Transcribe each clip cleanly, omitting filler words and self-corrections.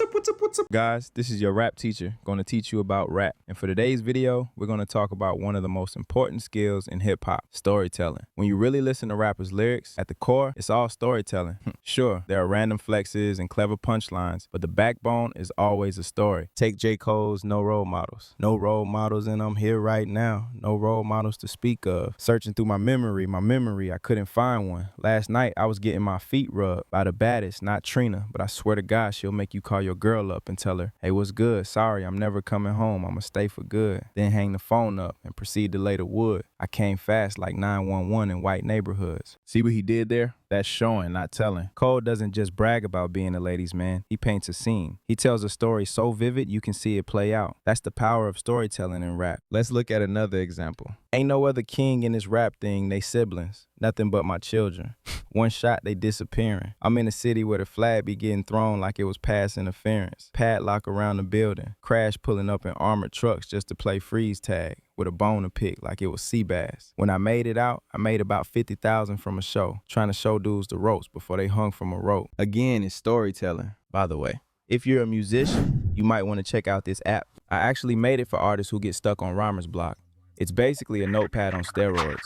What's up, guys? This is your rap teacher going to teach you about rap. And for today's video, we're going to talk about one of the most important skills in hip-hop, storytelling. When you really listen to rappers' lyrics, at the core, it's all storytelling. Sure, there are random flexes and clever punchlines, but the backbone is always a story. Take J. Cole's No Role Models. No role models, and I'm here right now. No role models to speak of. Searching through my memory, I couldn't find one. Last night, I was getting my feet rubbed by the baddest, not Trina, but I swear to God, she'll make you call your girl up and tell her, hey, what's good? Sorry, I'm never coming home. I'ma stay for good. Then hang the phone up and proceed to lay the wood. I came fast like 911 in white neighborhoods. See what he did there? That's showing, not telling. Cole doesn't just brag about being a ladies' man. He paints a scene. He tells a story so vivid you can see it play out. That's the power of storytelling in rap. Let's look at another example. Ain't no other king in this rap thing, they siblings. Nothing but my children. One shot, they disappearing. I'm in a city where the flag be getting thrown like it was pass interference. Padlock around the building. Crash pulling up in armored trucks just to play freeze tag with a bone to pick like it was sea bass. When I made it out, I made about 50,000 from a show, trying to show dudes the ropes before they hung from a rope. Again, it's storytelling, by the way. If you're a musician, you might want to check out this app. I actually made it for artists who get stuck on Rhymer's Block. It's basically a notepad on steroids.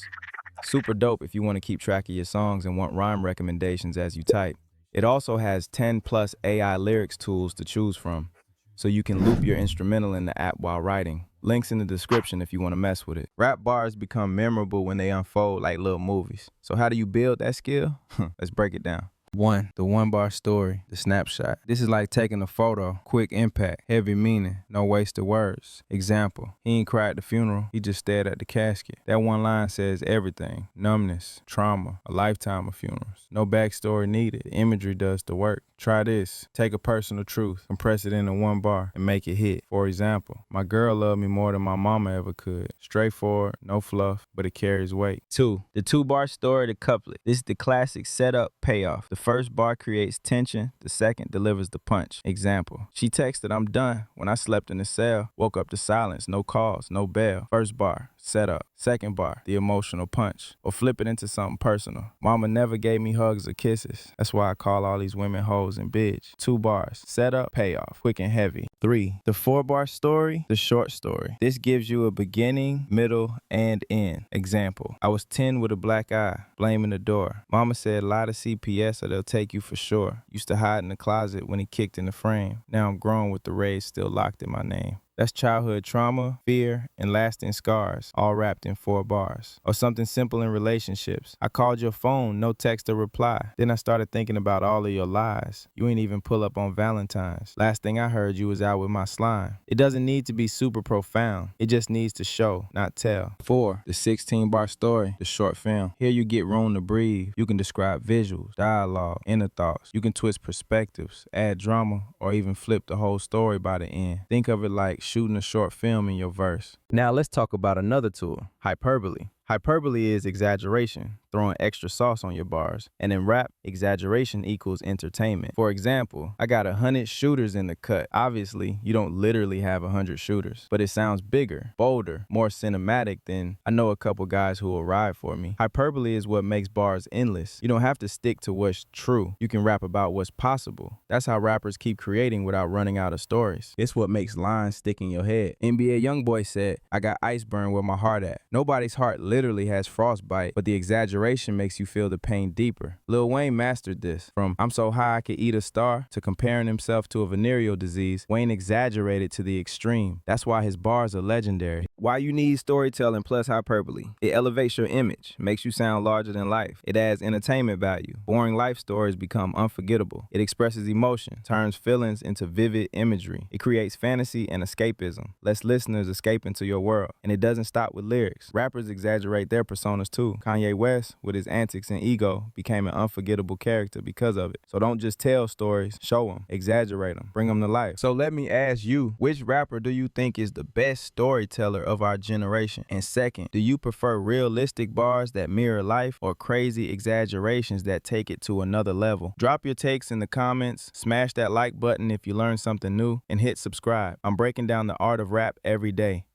Super dope if you want to keep track of your songs and want rhyme recommendations as you type. It also has 10+ AI lyrics tools to choose from, so you can loop your instrumental in the app while writing. Links in the description if you want to mess with it. Rap bars become memorable when they unfold like little movies. So how do you build that skill? Let's break it down. 1. The one-bar story, the snapshot. This is like taking a photo, quick impact, heavy meaning, no wasted words. Example, he ain't cried at the funeral, he just stared at the casket. That one line says everything, numbness, trauma, a lifetime of funerals. No backstory needed, imagery does the work. Try this, take a personal truth, compress it into one bar, and make it hit. For example, my girl loved me more than my mama ever could. Straightforward, no fluff, but it carries weight. 2. The 2-bar story, the couplet. This is the classic setup, payoff. The first bar creates tension, the second delivers the punch. Example, she texted, I'm done. When I slept in the cell, woke up to silence, no calls, no bell. First bar, setup. Second bar, the emotional punch. Or flip it into something personal. Mama never gave me hugs or kisses. That's why I call all these women hoes and bitch. 2 bars, setup, payoff, quick and heavy. 3. The 4-bar story, the short story. This gives you a beginning, middle, and end. Example, I was 10 with a black eye, blaming the door. Mama said lie to CPS or they'll take you for sure. Used to hide in the closet when he kicked in the frame. Now I'm grown with the rage still locked in my name. That's childhood trauma, fear, and lasting scars, all wrapped in 4 bars. Or something simple in relationships. I called your phone, no text or reply. Then I started thinking about all of your lies. You ain't even pull up on Valentine's. Last thing I heard, you was out with my slime. It doesn't need to be super profound. It just needs to show, not tell. 4. The 16-bar story, the short film. Here you get room to breathe. You can describe visuals, dialogue, inner thoughts. You can twist perspectives, add drama, or even flip the whole story by the end. Think of it like shooting a short film in your verse. Now let's talk about another tool, hyperbole. Hyperbole is exaggeration, throwing extra sauce on your bars. And in rap, exaggeration equals entertainment. For example, I got 100 shooters in the cut. Obviously, you don't literally have 100 shooters, but it sounds bigger, bolder, more cinematic than I know a couple guys who will ride for me. Hyperbole is what makes bars endless. You don't have to stick to what's true. You can rap about what's possible. That's how rappers keep creating without running out of stories. It's what makes lines stick in your head. NBA Youngboy said, I got ice burn where my heart at. Nobody's heart literally has frostbite, but the exaggeration makes you feel the pain deeper. Lil Wayne mastered this. From I'm so high I could eat a star to comparing himself to a venereal disease, Wayne exaggerated to the extreme. That's why his bars are legendary. Why you need storytelling plus hyperbole? It elevates your image, makes you sound larger than life. It adds entertainment value. Boring life stories become unforgettable. It expresses emotion, turns feelings into vivid imagery. It creates fantasy and escapism, lets listeners escape into your world. And it doesn't stop with lyrics. Rappers exaggerate their personas too. Kanye West, with his antics and ego, became an unforgettable character because of it. So don't just tell stories, show them, exaggerate them, bring them to life. So let me ask you, which rapper do you think is the best storyteller of our generation? And second, do you prefer realistic bars that mirror life or crazy exaggerations that take it to another level? Drop your takes in the comments, smash that like button if you learned something new, and hit subscribe. I'm breaking down the art of rap every day.